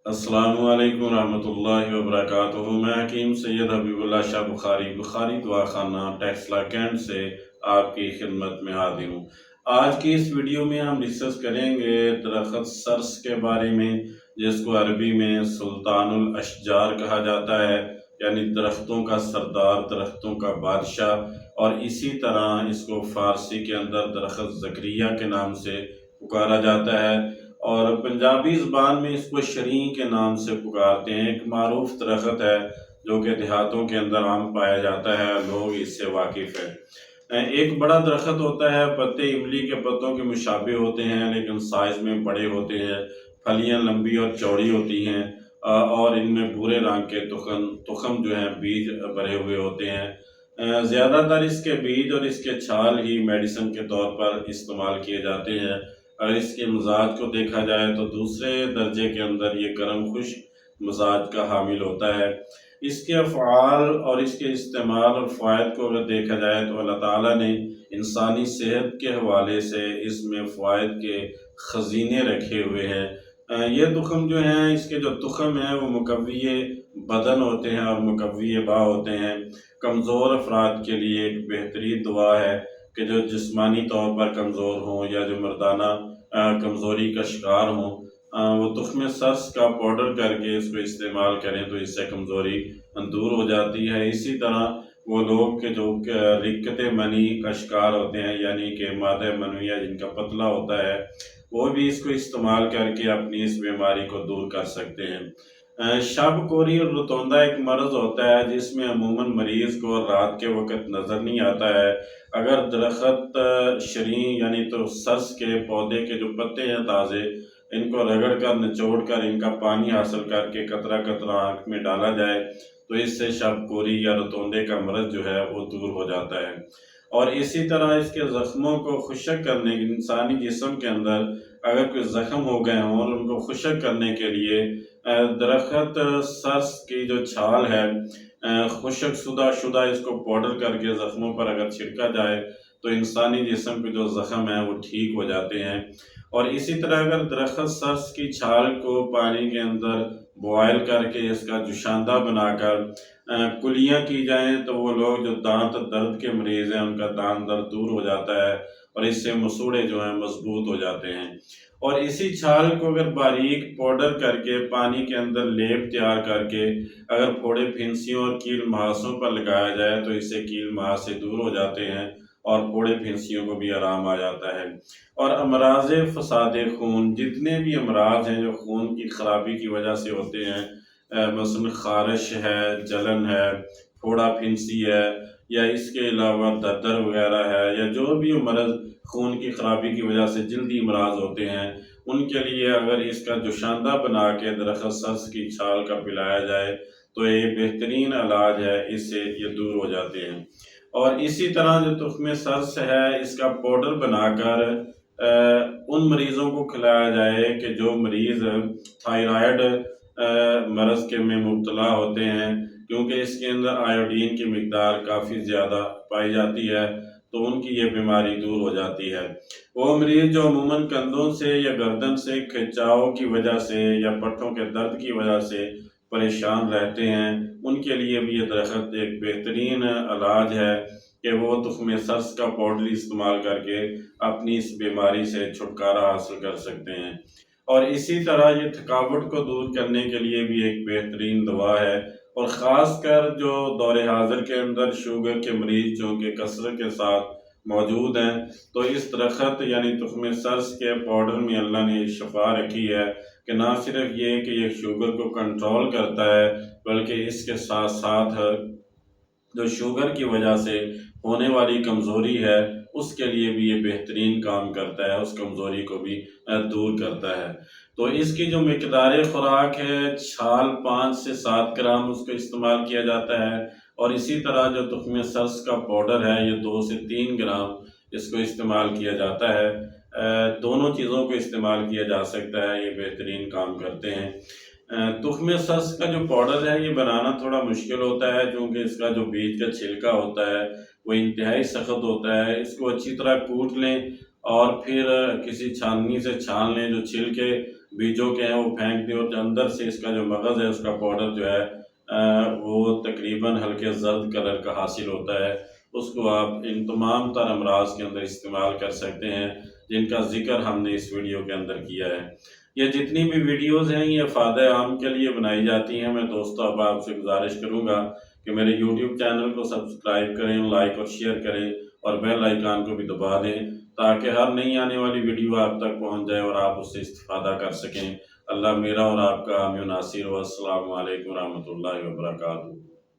अस्सलामु अलैकुम रहमतुल्लाहि व बरकातुहू। मैं हकीम सैयद हबीबुल्लाह शाह बुखारी दुआ खाना टेक्सला कैंट से आपकी खिदमत में हाजिर हूँ। आज की इस वीडियो में हम डिस्कस करेंगे दरख्त सर्स के बारे में, जिसको अरबी में सुल्तानुल अशजार कहा जाता है, यानी दरख्तों का सरदार, दरख्तों का बादशाह। और इसी तरह इसको फ़ारसी के अंदर दरख्त ज़करिया के नाम से पुकारा जाता है, और पंजाबी ज़बान में इसको शरीं के नाम से पुकारते हैं। एक मारूफ दरख्त है जो कि देहातों के अंदर आम पाया जाता है, लोग इससे वाकिफ़ है। एक बड़ा दरख्त होता है, पत्ते इमली के पत्तों के मुशाबे होते हैं लेकिन साइज़ में बड़े होते हैं, फलियां लंबी और चौड़ी होती हैं, और इनमें भूरे रंग के तुखम जो हैं बीज भरे हुए होते हैं। ज़्यादातर इसके बीज और इसके छाल ही मेडिसिन के तौर पर इस्तेमाल किए जाते हैं। अगर इसके मिजाज को देखा जाए तो दूसरे दर्जे के अंदर ये गर्म खुश्क मिजाज का हामिल होता है। इसके अफ़आल और इसके इस्तेमाल और फ़वाइद को अगर देखा जाए तो अल्लाह ताला ने इंसानी सेहत के हवाले से इसमें फ़वाइद के ख़ज़ीने रखे हुए हैं। ये तुख़म जो हैं, इसके जो तुख़म हैं वो मुक़व्वी बदन होते हैं और मुक़व्वी बा होते हैं। कमज़ोर अफराद के लिए एक बेहतरीन दुआ है कि जो जिस्मानी तौर पर कमज़ोर हों या जो मर्दाना कमज़ोरी का शिकार हों, वो तुख़्म सर्स का पाउडर करके इसको इस्तेमाल करें तो इससे कमज़ोरी दूर हो जाती है। इसी तरह वो लोग के जो रिक्कत मनी का शिकार होते हैं, यानी कि मादा मनुया जिनका पतला होता है, वो भी इसको इस्तेमाल करके अपनी इस बीमारी को दूर कर सकते हैं। शब कोरी और रतौंदा एक मर्ज़ होता है जिसमें अमूमन मरीज़ को रात के वक़्त नज़र नहीं आता है। अगर दरख्त शरीं यानी तो सर्स के पौधे के जो पत्ते हैं ताज़े, इनको रगड़ कर निचोड़ कर इनका पानी हासिल करके कतरा कतरा आँख में डाला जाए तो इससे शब कोरी या रतौंदे का मर्ज़ जो है वो दूर हो जाता है। और इसी तरह इसके ज़ख्मों को खुशक करने के, इंसानी जिस्म के अंदर अगर कोई ज़ख्म हो गए हों और उनको खुशक करने के लिए दरख्त सर्स की जो छाल है, खुशक शुदा इसको पाउडर करके ज़ख्मों पर अगर छिड़का जाए तो इंसानी जिस्म के जो ज़ख्म हैं वो ठीक हो जाते हैं। और इसी तरह अगर दरख्त सर्स की छाल को पानी के अंदर बॉयल करके इसका जुशांदा बनाकर कुलियाँ की जाएँ तो वो लोग जो दांत दर्द के मरीज़ हैं उनका दांत दर्द दूर हो जाता है और इससे मसूड़े जो हैं मजबूत हो जाते हैं। और इसी छाल को अगर बारीक पाउडर करके पानी के अंदर लेप तैयार करके अगर फोड़े फिंसियों और कील मुहासों पर लगाया जाए तो इससे कील मुहासे दूर हो जाते हैं और फोड़े फिंसियों को भी आराम आ जाता है। और अमराज फसाद खून, जितने भी अमराज हैं जो खून की खराबी की वजह से होते हैं, मसलन खारिश है, जलन है, फोड़ा फिंसी है, या इसके अलावा दर्दर वगैरह है, या जो भी मर्ज़ खून की खराबी की वजह से जल्दी अमराज होते हैं, उनके लिए अगर इसका जुशांदा बना के दरख्त सर्स की छाल का पिलाया जाए तो ये बेहतरीन इलाज है, इससे ये दूर हो जाते हैं। और इसी तरह जो तुख़्म सर्स है, इसका पाउडर बनाकर उन मरीज़ों को खिलाया जाए कि जो मरीज़ थायराइड मर्ज़ के में मुब्तला होते हैं, क्योंकि इसके अंदर आयोडीन की मिकदार काफ़ी ज़्यादा पाई जाती है, तो उनकी ये बीमारी दूर हो जाती है। वो मरीज़ जो अमूमन कंधों से या गर्दन से खिंचाव की वजह से या पट्टों के दर्द की वजह से परेशान रहते हैं, उनके लिए भी ये दरख्त एक बेहतरीन इलाज है कि वो तुख़्म सर्स का पाउडर इस्तेमाल करके अपनी इस बीमारी से छुटकारा हासिल कर सकते हैं। और इसी तरह ये थकावट को दूर करने के लिए भी एक बेहतरीन दवा है, और ख़ासकर जो दौरे हाज़िर के अंदर शुगर के मरीज़ जो कि कसरत के साथ मौजूद हैं, तो इस दरख्त यानी तुख़्म सर्स के पाउडर में अल्लाह ने शफ़ा रखी है कि ना सिर्फ ये कि ये शुगर को कंट्रोल करता है, बल्कि इसके साथ साथ जो शुगर की वजह से होने वाली कमज़ोरी है उसके लिए भी ये बेहतरीन काम करता है, उस कमज़ोरी को भी दूर करता है। तो इसकी जो मिकदार ख़ुराक है, छाल 5 से 7 ग्राम उसको इस्तेमाल किया जाता है, और इसी तरह जो तुख़्म सर्स का पाउडर है ये 2 से 3 ग्राम इसको इस्तेमाल किया जाता है। दोनों चीज़ों को इस्तेमाल किया जा सकता है, ये बेहतरीन काम करते हैं। तुख़्म सर्स का जो पाउडर है ये बनाना थोड़ा मुश्किल होता है, क्योंकि इसका जो बीज का छिलका होता है वो इंतहाई सख्त होता है। इसको अच्छी तरह कूट लें और फिर किसी छाननी से छान लें जो छिलके बीजों के हैं वो फेंक दें, और जो अंदर से इसका जो मगज़ है उसका पाउडर जो है वो तकरीबन हल्के जर्द कलर का हासिल होता है। उसको आप इन तमाम तर अमराज के अंदर इस्तेमाल कर सकते हैं जिनका ज़िक्र हमने इस वीडियो के अंदर किया है। ये जितनी भी वीडियोज़ हैं ये फ़ायदे आम के लिए बनाई जाती हैं। मैं दोस्तों अब आपसे गुजारिश करूँगा कि मेरे यूट्यूब चैनल को सब्सक्राइब करें, लाइक और शेयर करें और बेल आइकन को भी दबा दें ताकि हर नई आने वाली वीडियो आप तक पहुँच जाए और आप उससे इस्तिफ़ादा कर सकें। अल्लाह मेरा और आपका हामी नासिर। अस्सलामु अलैकुम रहमतुल्लाहि व बरकातुहू।